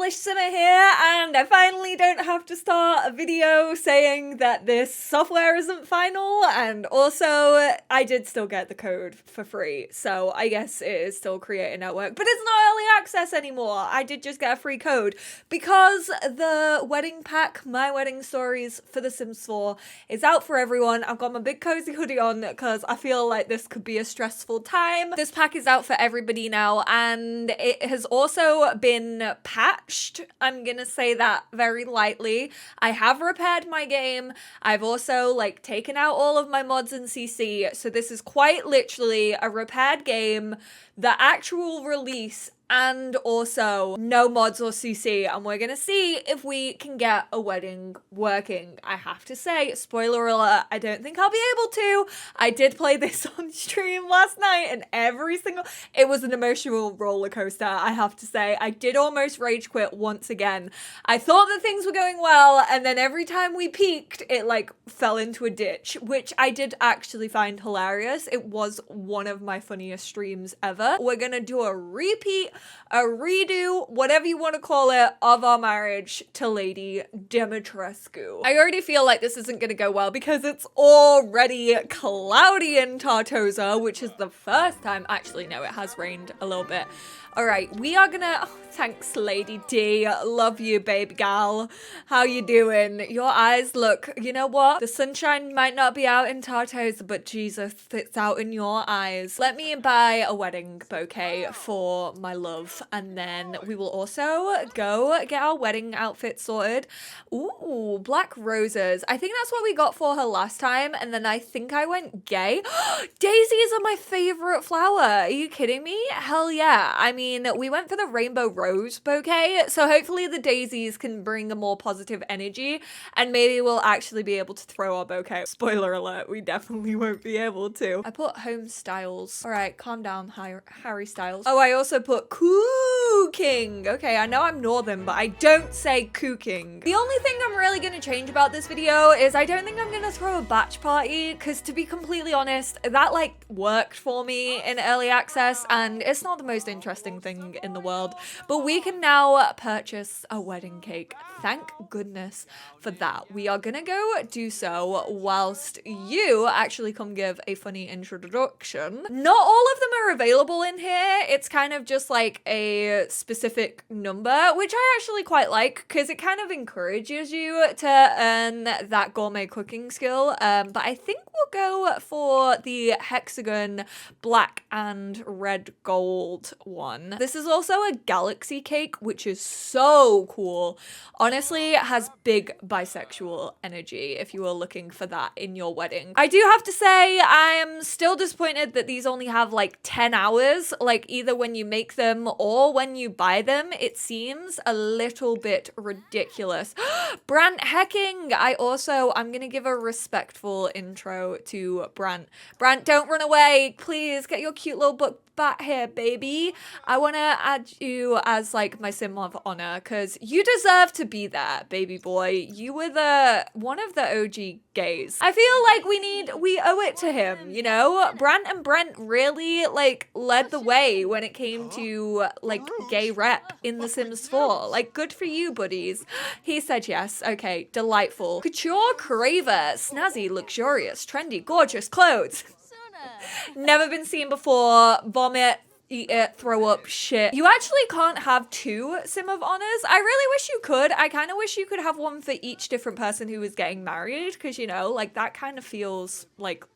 EnglishSimmer here, and I finally don't have to start a video saying that this software isn't final, and also I did still get the code for free, so I guess it is still Creator Network, but it's not early access anymore. I did just get a free code because the wedding pack, My Wedding Stories for The Sims 4, is out for everyone. I've got my big cozy hoodie on because I feel like this could be a stressful time. This pack is out for everybody now, and it has also been patched. I'm gonna say that very lightly. I have repaired my game. I've also taken out all of my mods in CC, so this is quite literally a repaired game. The actual release and also no mods or CC, and we're gonna see if we can get a wedding working. I have to say, spoiler alert, I don't think I'll be able to. I did play this on stream last night, and it was an emotional roller coaster, I have to say. I did almost rage quit once again. I thought that things were going well, and then every time we peaked, it fell into a ditch, which I did actually find hilarious. It was one of my funniest streams ever. We're gonna do a repeat, a redo, whatever you want to call it, of our marriage to Lady Dimitrescu. I already feel like this isn't going to go well because it's already cloudy in Tartosa, which is the first time. Actually, no, it has rained a little bit. All right, we are gonna, oh, thanks Lady D, love you baby gal, how you doing? Your eyes look, you know what? The sunshine might not be out in Tartosa, but Jesus, it's out in your eyes. Let me buy a wedding bouquet for my love, and then we will also go get our wedding outfit sorted. Ooh, black roses. I think that's what we got for her last time, and then I think I went gay. Daisies are my favorite flower. Are you kidding me? Hell yeah. I mean, we went for the rainbow rose bouquet, so hopefully the daisies can bring a more positive energy, and maybe we'll actually be able to throw our bouquet. Spoiler alert, we definitely won't be able to. I put home styles. All right, calm down, Harry Styles. Oh, I also put cooking. Okay, I know I'm northern, but I don't say cooking. The only thing I'm really going to change about this video is I don't think I'm going to throw a batch party, because to be completely honest, that worked for me in early access, and it's not the most interesting thing in the world, but we can now purchase a wedding cake. Thank goodness for that. We are gonna go do so whilst you actually come give a funny introduction. Not all of them are available in here. It's kind of just a specific number, which I actually quite like because it kind of encourages you to earn that gourmet cooking skill. But I think we'll go for the hexagon black and red gold one. This is also a galaxy cake, which is so cool. Honestly, it has big bisexual energy if you are looking for that in your wedding. I do have to say, I am still disappointed that these only have 10 hours, either when you make them or when you buy them. It seems a little bit ridiculous. Brant Hecking! I'm gonna give a respectful intro to Brant. Brant, don't run away. Please get your cute little book back here, baby. I want to add you as my sim of honor because you deserve to be there, baby boy. You were one of the OG gays. I feel we owe it to him, you know? Brant and Brent really led the way when it came to gay rep in The Sims 4. Good for you, buddies. He said yes. Okay, delightful. Couture craver, snazzy, luxurious, trendy, gorgeous clothes. Never been seen before. Vomit, eat it, throw up, shit. You actually can't have two Sim of Honors. I really wish you could. I kind of wish you could have one for each different person who is getting married, because, you know, that kind of feels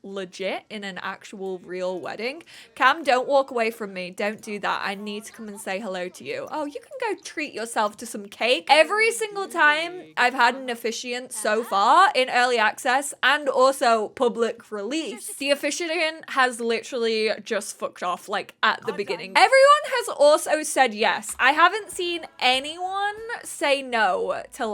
legit in an actual real wedding. Cam, don't walk away from me. Don't do that. I need to come and say hello to you. Oh, you can go treat yourself to some cake. Every single time I've had an officiant so far in early access and also public release, the officiant has literally just fucked off at the beginning. Everyone has also said yes. I haven't seen anyone say no to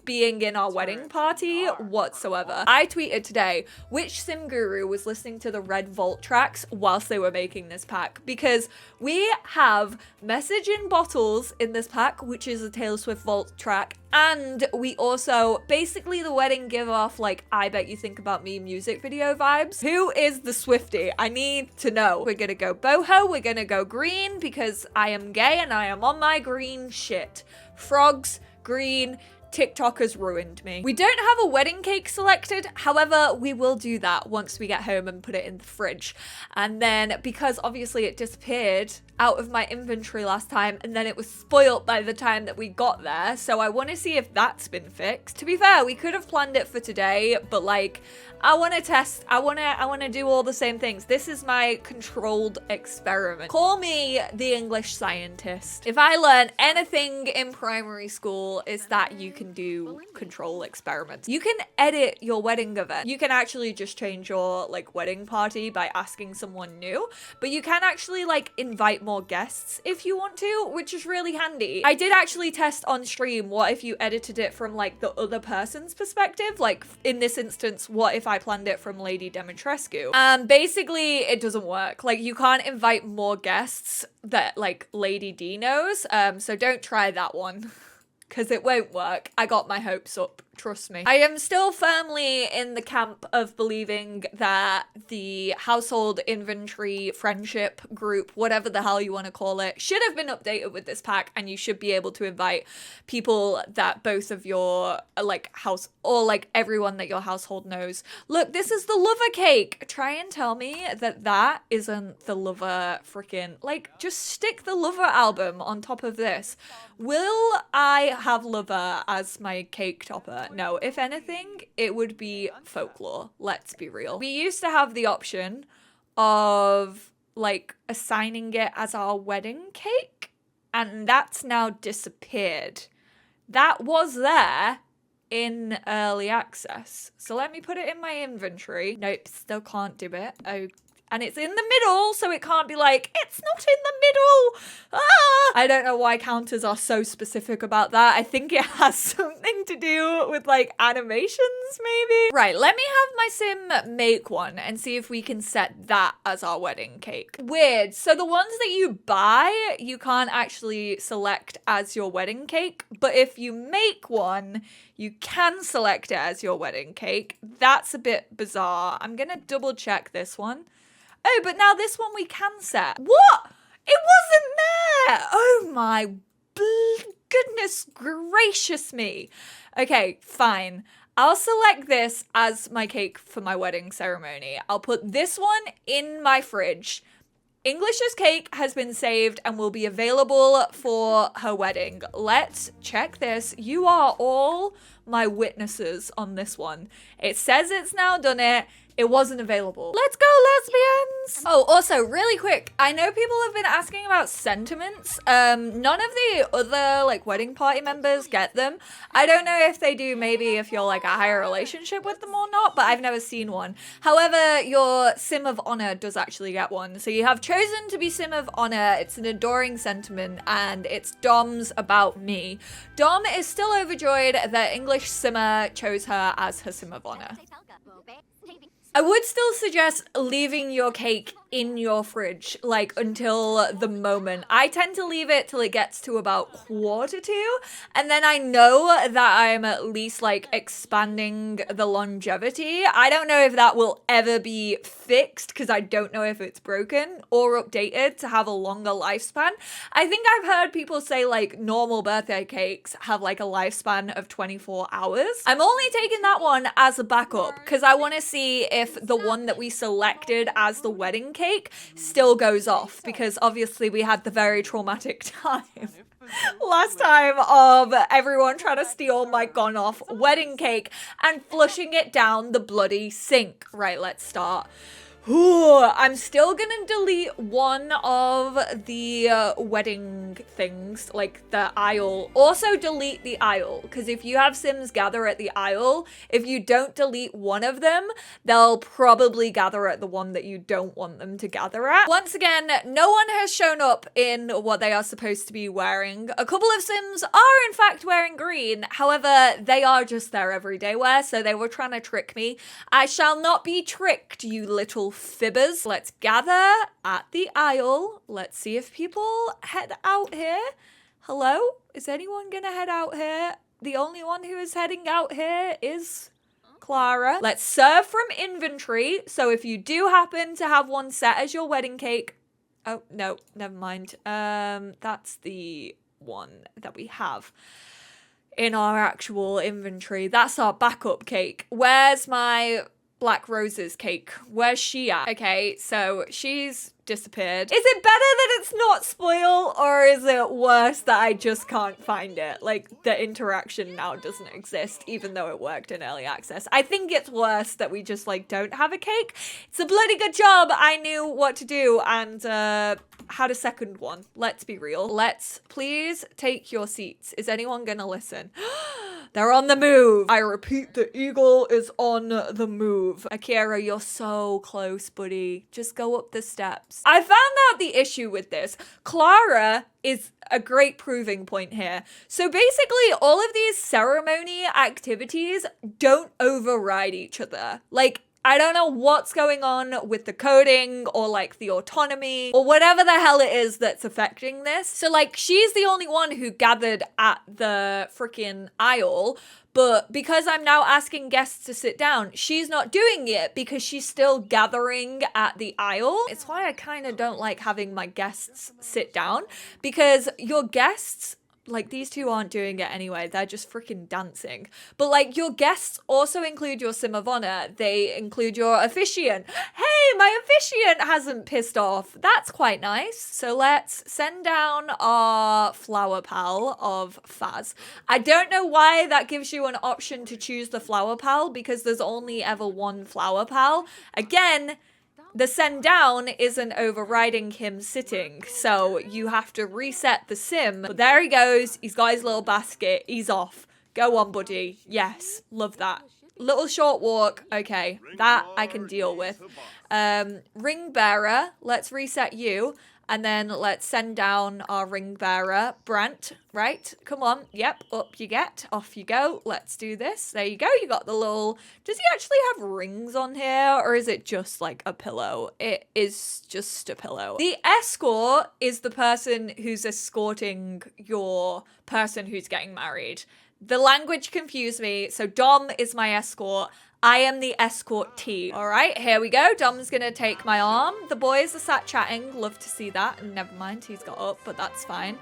being in our wedding party whatsoever. I tweeted today which sim guru was listening to the Red Vault tracks whilst they were making this pack, because we have Message in Bottles in this pack, which is a Taylor Swift Vault track, and we also, basically the wedding give off like I Bet You Think About Me music video vibes. Who is the Swiftie? I need to know. We're gonna go boho, we're gonna go green because I am gay and I am on my green shit. Frogs, green, TikTok has ruined me. We don't have a wedding cake selected. However, we will do that once we get home and put it in the fridge. And then, because obviously it disappeared out of my inventory last time, and then it was spoilt by the time that we got there. So I want to see if that's been fixed. To be fair, we could have planned it for today, but like, I want to test, I want to do all the same things. This is my controlled experiment. Call me the English scientist. If I learned anything in primary school, is that you can do control experiments. You can edit your wedding event. You can actually just change your like wedding party by asking someone new, but you can actually like invite more guests if you want to, which is really handy. I did actually test on stream what if you edited it from like the other person's perspective. Like in this instance, what if I planned it from Lady Dimitrescu? Basically it doesn't work. Like you can't invite more guests that like Lady D knows. So don't try that one. Because it won't work. I got my hopes up, trust me. I am still firmly in the camp of believing that the household inventory friendship group, whatever the hell you want to call it, should have been updated with this pack, and you should be able to invite people that both of your like house, or like everyone that your household knows. Look, this is the lover cake. Try and tell me that that isn't the lover freaking, like just stick the lover album on top of this. Will I have lover as my cake topper? No, if anything, it would be folklore. Let's be real. We used to have the option of like assigning it as our wedding cake, and that's now disappeared. That was there in early access. So let me put it in my inventory. Nope, still can't do it. Oh, and it's in the middle, so it can't be like, it's not in the middle. Ah! I don't know why counters are so specific about that. I think it has something to do with like animations, maybe. Right, let me have my sim make one and see if we can set that as our wedding cake. Weird. So the ones that you buy, you can't actually select as your wedding cake, but if you make one, you can select it as your wedding cake. That's a bit bizarre. I'm gonna double check this one. Oh, but now this one we can set. What? It wasn't there. Oh my goodness gracious me. Okay, fine. I'll select this as my cake for my wedding ceremony. I'll put this one in my fridge. English's cake has been saved and will be available for her wedding. Let's check this. You are all my witnesses on this one. It says it's now done it. It wasn't available. Let's go, lesbians! Oh, also, really quick, I know people have been asking about sentiments. None of the other, like, wedding party members get them. I don't know if they do, maybe if you're, like, a higher relationship with them or not, but I've never seen one. However, your Sim of Honor does actually get one. So you have chosen to be Sim of Honor. It's an adoring sentiment, and it's Dom's about me. Dom is still overjoyed that EnglishSimmer chose her as her Sim of Honor. I would still suggest leaving your cake in your fridge, like, until the moment. I tend to leave it till it gets to about 1:45, and then I know that I'm at least, like, expanding the longevity. I don't know if that will ever be fixed, because I don't know if it's broken or updated to have a longer lifespan. I think I've heard people say, like, normal birthday cakes have, like, a lifespan of 24 hours. I'm only taking that one as a backup, because I want to see if the one that we selected as the wedding cake still goes off, because obviously we had the very traumatic time last time of everyone trying to steal my gone off wedding cake and flushing it down the bloody sink. Right, let's start. Ooh, I'm still gonna delete one of the wedding gathering things, like the aisle. Also delete the aisle, because if you have Sims gather at the aisle, if you don't delete one of them, they'll probably gather at the one that you don't want them to gather at. Once again, no one has shown up in what they are supposed to be wearing. A couple of Sims are in fact wearing green, however, they are just their everyday wear, so they were trying to trick me. I shall not be tricked, you little fibbers. Let's gather at the aisle. Let's see if people head out here. Hello? Is anyone gonna head out here? The only one who is heading out here is Clara. Let's serve from inventory. So if you do happen to have one set as your wedding cake, oh, no, never mind. That's the one that we have in our actual inventory. That's our backup cake. Where's my Black Roses cake? Where's she at? Okay, so she's disappeared. Is it better that it's not spoil, or is it worse that I just can't find it? Like, the interaction now doesn't exist, even though it worked in early access. I think it's worse that we just, like, don't have a cake. It's a bloody good job. I knew what to do and had a second one. Let's be real. Let's please take your seats. Is anyone gonna listen? They're on the move. I repeat, the eagle is on the move. Akira, you're so close, buddy. Just go up the steps. I found out the issue with this. Clara is a great proving point here. So basically, all of these ceremony activities don't override each other. Like, I don't know what's going on with the coding or like the autonomy or whatever the hell it is that's affecting this. So like, she's the only one who gathered at the freaking aisle, but because I'm now asking guests to sit down, she's not doing it because she's still gathering at the aisle. It's why I kind of don't like having my guests sit down, because your guests, like, these two aren't doing it anyway. They're just freaking dancing. But, like, your guests also include your sim of honor. They include your officiant. Hey, my officiant hasn't pissed off. That's quite nice. So let's send down our flower pal of Faz. I don't know why that gives you an option to choose the flower pal, because there's only ever one flower pal. Again, the send down isn't overriding him sitting, so you have to reset the sim. But there he goes. He's got his little basket. He's off. Go on, buddy. Yes, love that. Little short walk. Okay, that I can deal with. Ring bearer. Let's reset you. And then let's send down our ring bearer, Brant, right? Come on. Yep, up you get. Off you go. Let's do this. There you go. You got the little... Does he actually have rings on here? Or is it just like a pillow? It is just a pillow. The escort is the person who's escorting your person who's getting married. The language confused me. So Dom is my escort. I am the escortee. All right, here we go. Dom's gonna take my arm. The boys are sat chatting. Love to see that. And never mind, he's got up, but that's fine.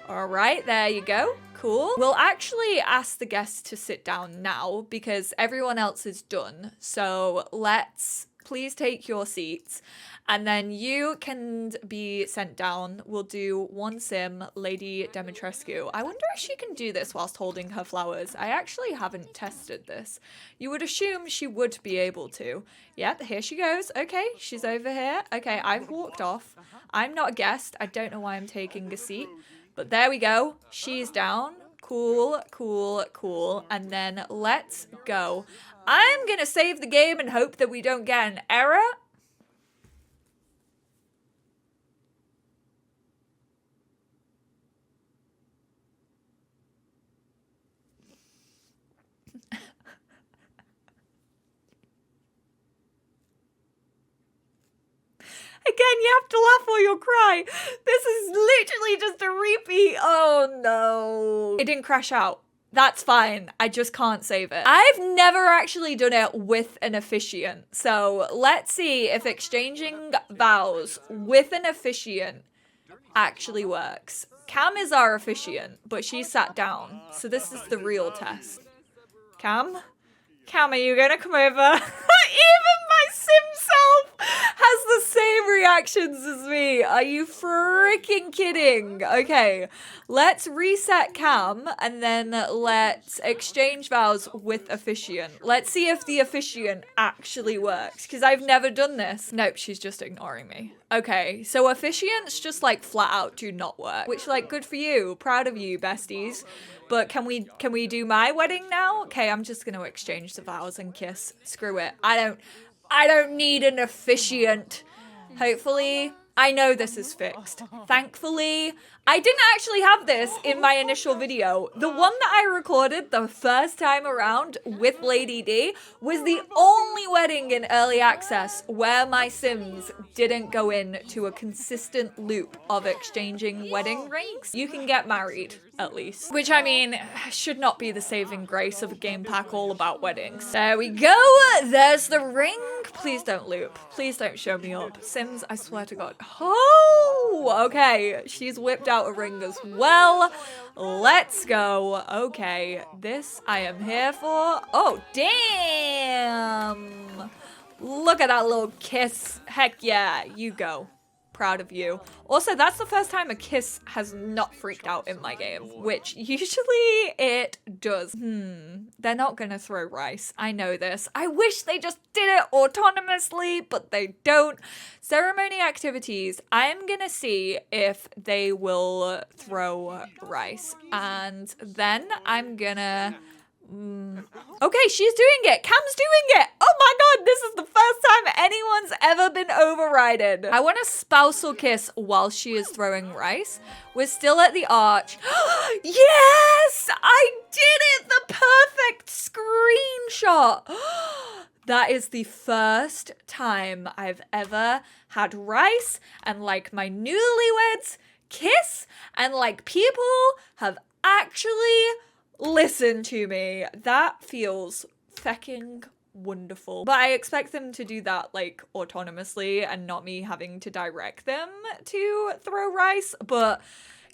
All right, there you go. Cool. We'll actually ask the guests to sit down now because everyone else is done. So let's please take your seats. And then you can be sent down. We'll do one sim, Lady Demetrescu. I wonder if she can do this whilst holding her flowers. I actually haven't tested this. You would assume she would be able to. Yep, here she goes. Okay, she's over here. Okay, I've walked off. I'm not a guest. I don't know why I'm taking a seat. But there we go. She's down. Cool, cool, cool. And then let's go. I'm gonna save the game and hope that we don't get an error. Again, you have to laugh or you'll cry. This is literally just a repeat. Oh no. It didn't crash out. That's fine. I just can't save it. I've never actually done it with an officiant. So let's see if exchanging vows with an officiant actually works. Cam is our officiant, but she sat down. So this is the real test. Cam? Cam, are you gonna come over? Even my sim self has the same reactions as me. Are you freaking kidding? Okay, let's reset cam and then let's exchange vows with officiant. Let's see if the officiant actually works, because I've never done this. Nope, she's just ignoring me. Okay, so officiants just like flat out do not work, which like good for you. Proud of you, besties. But can we do my wedding now? Okay, I'm just gonna exchange the vows and kiss. Screw it. I don't need an officiant. Hopefully, I know this is fixed. Thankfully, I didn't actually have this in my initial video. The one that I recorded the first time around with Lady D was the only wedding in early access where my Sims didn't go into a consistent loop of exchanging wedding rings. You can get married, at least. Which, I mean, should not be the saving grace of a game pack all about weddings. There we go. There's the ring. Please don't loop. Please don't show me up. Sims, I swear to God. Oh, okay. She's whipped out a ring as well. Let's go. Okay, this I am here for. Oh, damn. Look at that little kiss. Heck yeah, you go. Proud of you. Also, that's the first time a kiss has not freaked out in my game, which usually it does. They're not gonna throw rice. I know this. I wish they just did it autonomously, but they don't. Ceremony activities. I'm gonna see if they will throw rice, and then I'm gonna... Okay, she's doing it. Cam's doing it. Oh my God, this is the first time anyone's ever been overridden. I want a spousal kiss while she is throwing rice. We're still at the arch. Yes, I did it. The perfect screenshot. That is the first time I've ever had rice and like my newlyweds kiss and like people have actually listen to me. That feels fecking wonderful. But I expect them to do that like autonomously and not me having to direct them to throw rice. But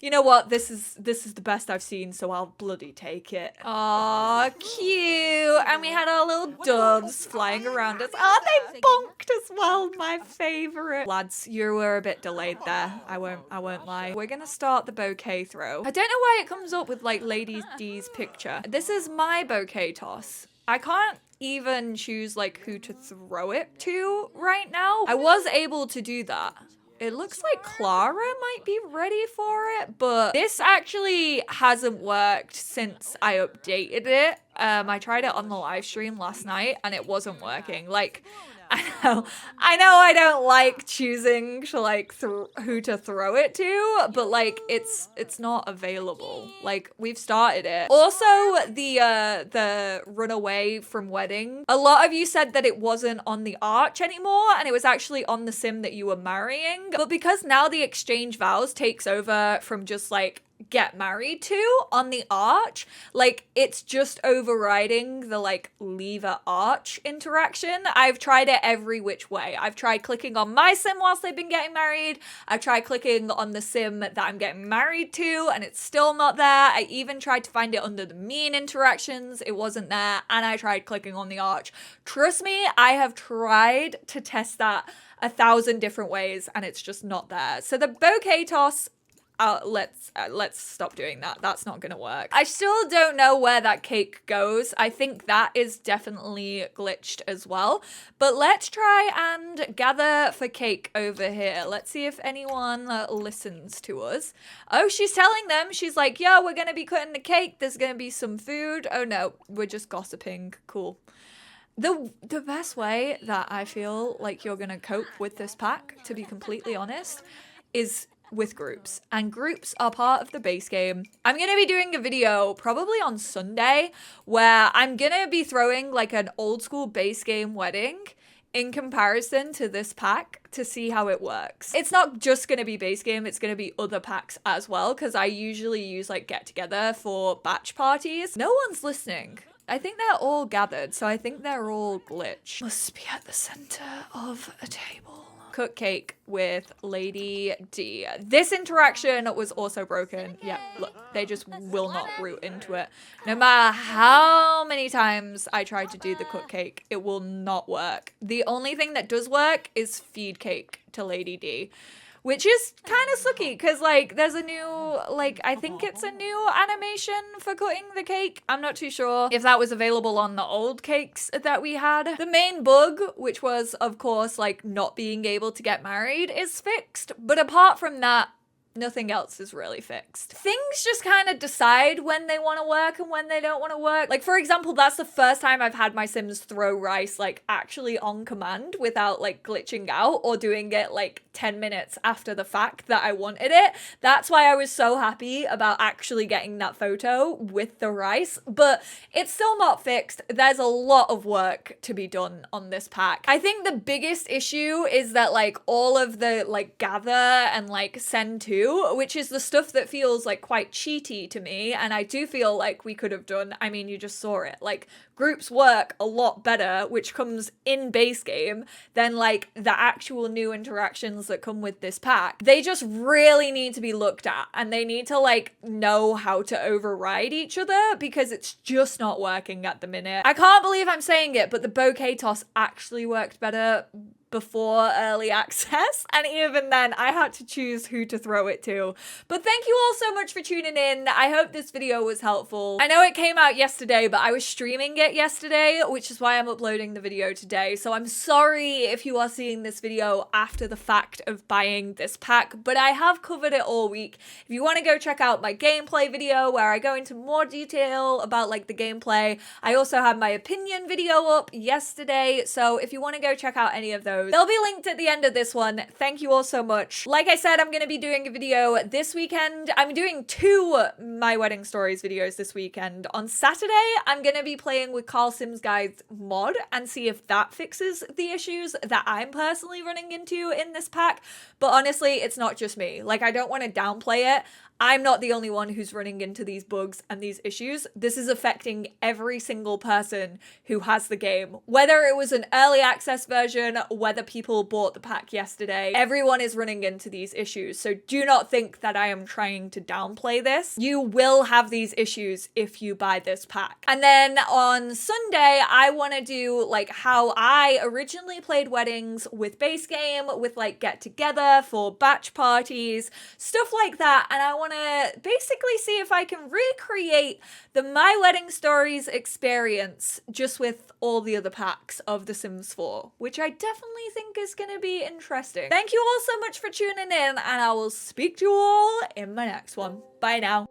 you know what? This is the best I've seen, so I'll bloody take it. Aw, cute. And we had our little doves flying around us. Oh, they bonked as well. My favorite. Lads, you were a bit delayed there. I won't lie. We're gonna start the bouquet throw. I don't know why it comes up with like Lady D's picture. This is my bouquet toss. I can't even choose like who to throw it to right now. I was able to do that. It looks like Clara might be ready for it, but this actually hasn't worked since I updated it. I tried it on the live stream last night and it wasn't working. Like, I know I don't like choosing to like who to throw it to, but like it's not available. Like we've started it. Also, the runaway from wedding. A lot of you said that it wasn't on the arch anymore and it was actually on the sim that you were marrying. But because now the exchange vows takes over from just like get married to on the arch, like it's just overriding the like lever arch interaction. I've tried it every which way. I've tried clicking on my sim whilst they've been getting married. I've tried clicking on the sim that I'm getting married to and it's still not there. I even tried to find it under the mean interactions. It wasn't there. And I tried clicking on the arch. Trust me, I have tried to test that 1,000 different ways and it's just not there. So the bouquet toss, let's stop doing that. That's not gonna work. I still don't know where that cake goes. I think that is definitely glitched as well. But let's try and gather for cake over here. Let's see if anyone listens to us. Oh, she's telling them. She's like, yo, we're gonna be cutting the cake. There's gonna be some food. Oh no, we're just gossiping. Cool. The best way that I feel like you're gonna cope with this pack, to be completely honest, is with groups, and groups are part of the base game. I'm gonna be doing a video probably on Sunday where I'm gonna be throwing like an old school base game wedding in comparison to this pack to see how it works. It's not just gonna be base game, it's gonna be other packs as well, because I usually use like get together for batch parties. No one's listening. I think they're all gathered, so I think they're all glitched. Must be at the center of a table. cook cake with Lady D. This interaction was also broken. Yeah, look, they just will not root into it. No matter how many times I try to do the cook cake, it will not work. The only thing that does work is feed cake to Lady D, which is kind of sucky because, like, there's a new, like, I think it's a new animation for cutting the cake. I'm not too sure if that was available on the old cakes that we had. The main bug, which was, of course, like, not being able to get married, is fixed. But apart from that, nothing else is really fixed. Things just kind of decide when they want to work and when they don't want to work. Like, for example, that's the first time I've had my Sims throw rice, like, actually on command without, like, glitching out or doing it, like, 10 minutes after the fact that I wanted it. That's why I was so happy about actually getting that photo with the rice, but it's still not fixed. There's a lot of work to be done on this pack. I think the biggest issue is that, like, all of the, like, gather and, like, send to, which is the stuff that feels like quite cheaty to me, and I do feel like we could have done, I mean, you just saw it, like, groups work a lot better, which comes in base game, than like the actual new interactions that come with this pack. They just really need to be looked at, and they need to like know how to override each other because it's just not working at the minute. I can't believe I'm saying it, but the bouquet toss actually worked better before early access, and even then I had to choose who to throw it to. But thank you all so much for tuning in. I hope this video was helpful. I know it came out yesterday, but I was streaming it yesterday, which is why I'm uploading the video today, so I'm sorry if you are seeing this video after the fact of buying this pack, but I have covered it all week. If you want to go check out my gameplay video where I go into more detail about like the gameplay, I also had my opinion video up yesterday, so if you want to go check out any of those, they'll be linked at the end of this one. Thank you all so much. Like I said, I'm going to be doing a video this weekend. I'm doing 2 My Wedding Stories videos this weekend. On Saturday, I'm going to be playing with Carl Sims Guide's mod and see if that fixes the issues that I'm personally running into in this pack. But honestly, it's not just me. Like, I don't want to downplay it. I'm not the only one who's running into these bugs and these issues. This is affecting every single person who has the game. Whether it was an early access version, whether people bought the pack yesterday, everyone is running into these issues. So do not think that I am trying to downplay this. You will have these issues if you buy this pack. And then on Sunday, I want to do like how I originally played weddings with base game, with like get together for batch parties, stuff like that. And I want to basically see if I can recreate the My Wedding Stories experience just with all the other packs of The Sims 4, which I definitely think is going to be interesting. Thank you all so much for tuning in, and I will speak to you all in my next one. Bye now.